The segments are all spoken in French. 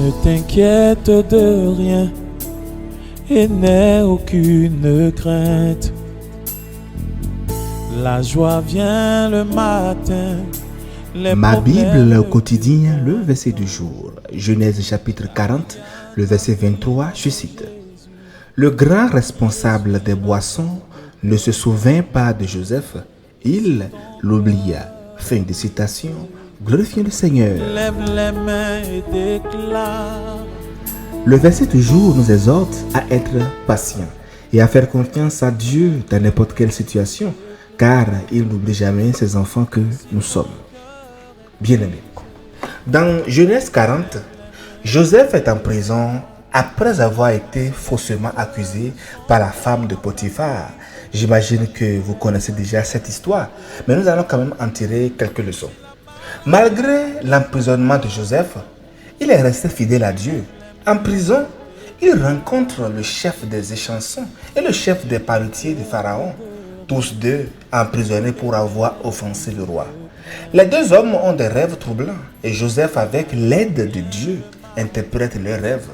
Ne t'inquiète de rien et n'aie aucune crainte. La joie vient le matin. Ma Bible, le quotidien, le verset du jour. Genèse chapitre 40, le verset 23, je cite. Le grand responsable des boissons ne se souvint pas de Joseph, il l'oublia. Fin de citation. Glorifions le Seigneur. Lève les mains et déclare. Le verset du jour nous exhorte à être patient et à faire confiance à Dieu dans n'importe quelle situation, car il n'oublie jamais ses enfants que nous sommes. Bien-aimés, dans Genèse 40, Joseph est en prison après avoir été faussement accusé par la femme de Potiphar. J'imagine que vous connaissez déjà cette histoire, mais nous allons quand même en tirer quelques leçons. Malgré l'emprisonnement de Joseph, il est resté fidèle à Dieu. En prison, il rencontre le chef des échansons et le chef des parutiers de Pharaon, tous deux emprisonnés pour avoir offensé le roi. Les deux hommes ont des rêves troublants et Joseph, avec l'aide de Dieu, interprète leurs rêves.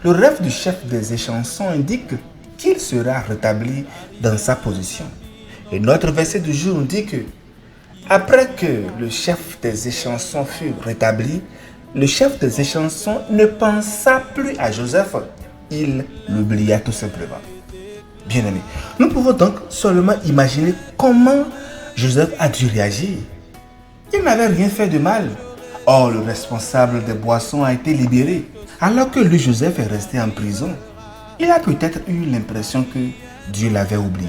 Le rêve du chef des échansons indique qu'il sera rétabli dans sa position. Et notre verset du jour nous dit que, après que le chef des échansons fut rétabli, le chef des échansons ne pensa plus à Joseph, il l'oublia tout simplement. Bien-aimés, nous pouvons donc seulement imaginer comment Joseph a dû réagir. Il n'avait rien fait de mal. Or, le responsable des boissons a été libéré, alors que lui, Joseph, est resté en prison. Il a peut-être eu l'impression que Dieu l'avait oublié.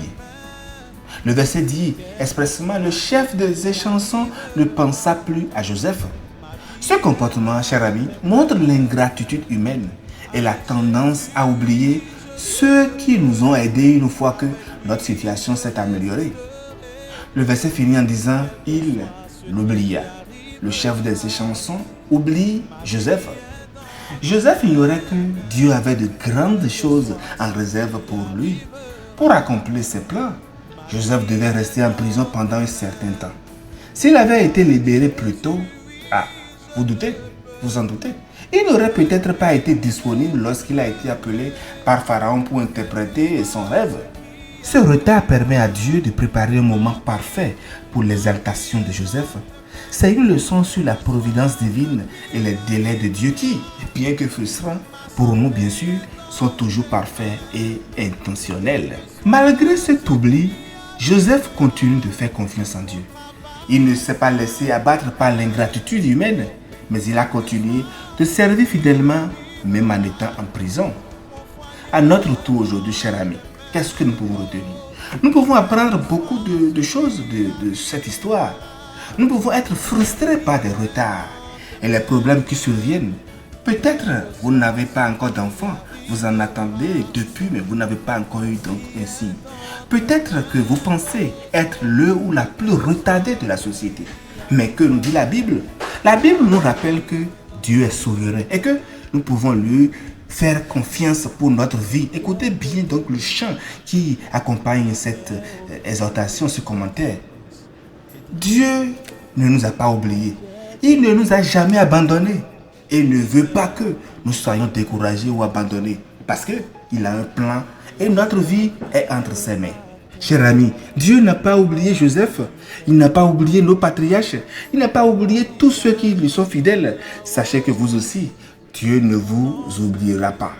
Le verset dit expressément, le chef des échansons ne pensa plus à Joseph. Ce comportement, cher ami, montre l'ingratitude humaine et la tendance à oublier ceux qui nous ont aidés une fois que notre situation s'est améliorée. Le verset finit en disant, il l'oublia. Le chef des échansons oublie Joseph. Joseph ignorait que Dieu avait de grandes choses en réserve pour lui. Pour accomplir ses plans, Joseph devait rester en prison pendant un certain temps. S'il avait été libéré plus tôt, vous en doutez, il n'aurait peut-être pas été disponible lorsqu'il a été appelé par Pharaon pour interpréter son rêve. Ce retard permet à Dieu de préparer un moment parfait pour l'exaltation de Joseph. C'est une leçon sur la providence divine et les délais de Dieu qui, bien que frustrants, pour nous bien sûr, sont toujours parfaits et intentionnels. Malgré cet oubli, Joseph continue de faire confiance en Dieu. Il ne s'est pas laissé abattre par l'ingratitude humaine, mais il a continué de servir fidèlement, même en étant en prison. À notre tour aujourd'hui, chers amis, qu'est-ce que nous pouvons retenir? Nous pouvons apprendre beaucoup de choses de cette histoire. Nous pouvons être frustrés par des retards et les problèmes qui surviennent. Peut-être vous n'avez pas encore d'enfants, vous en attendez depuis, mais vous n'avez pas encore eu donc un signe. Peut-être que vous pensez être le ou la plus retardée de la société. Mais que nous dit la Bible? La Bible nous rappelle que Dieu est souverain et que nous pouvons lui faire confiance pour notre vie. Écoutez bien donc le chant qui accompagne cette exhortation, ce commentaire. Dieu ne nous a pas oubliés. Il ne nous a jamais abandonnés. Et ne veut pas que nous soyons découragés ou abandonnés. Parce qu'il a un plan et notre vie est entre ses mains. Chers amis, Dieu n'a pas oublié Joseph. Il n'a pas oublié nos patriarches. Il n'a pas oublié tous ceux qui lui sont fidèles. Sachez que vous aussi, Dieu ne vous oubliera pas.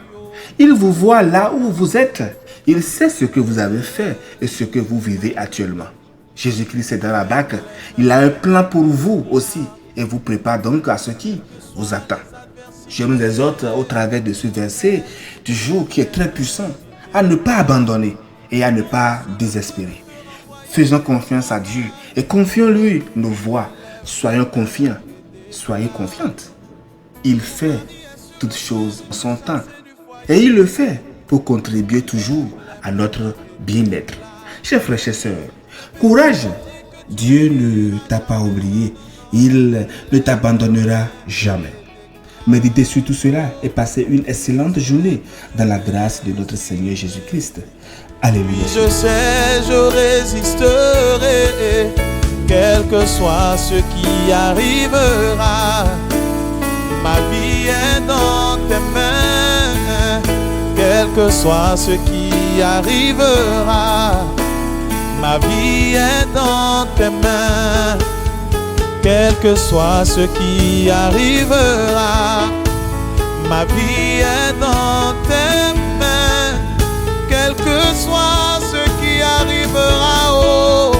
Il vous voit là où vous êtes. Il sait ce que vous avez fait et ce que vous vivez actuellement. Jésus-Christ est dans la barque. Il a un plan pour vous aussi et vous prépare donc à ce qui vous attend. Je nous exhorte au travers de ce verset du jour qui est très puissant à ne pas abandonner et à ne pas désespérer. Faisons confiance à Dieu et confions-lui nos voies. Soyons confiants, soyez confiantes. Il fait toutes choses en son temps et il le fait pour contribuer toujours à notre bien-être. Chers frères et sœurs, courage, Dieu ne t'a pas oublié, il ne t'abandonnera jamais. Méditez sur tout cela et passez une excellente journée dans la grâce de notre Seigneur Jésus-Christ. Alléluia. Je sais, je résisterai, quel que soit ce qui arrivera. Ma vie est dans que soit ce qui arrivera, ma vie est dans tes mains. Quel que soit ce qui arrivera, ma vie est dans tes mains. Quel que soit ce qui arrivera, oh,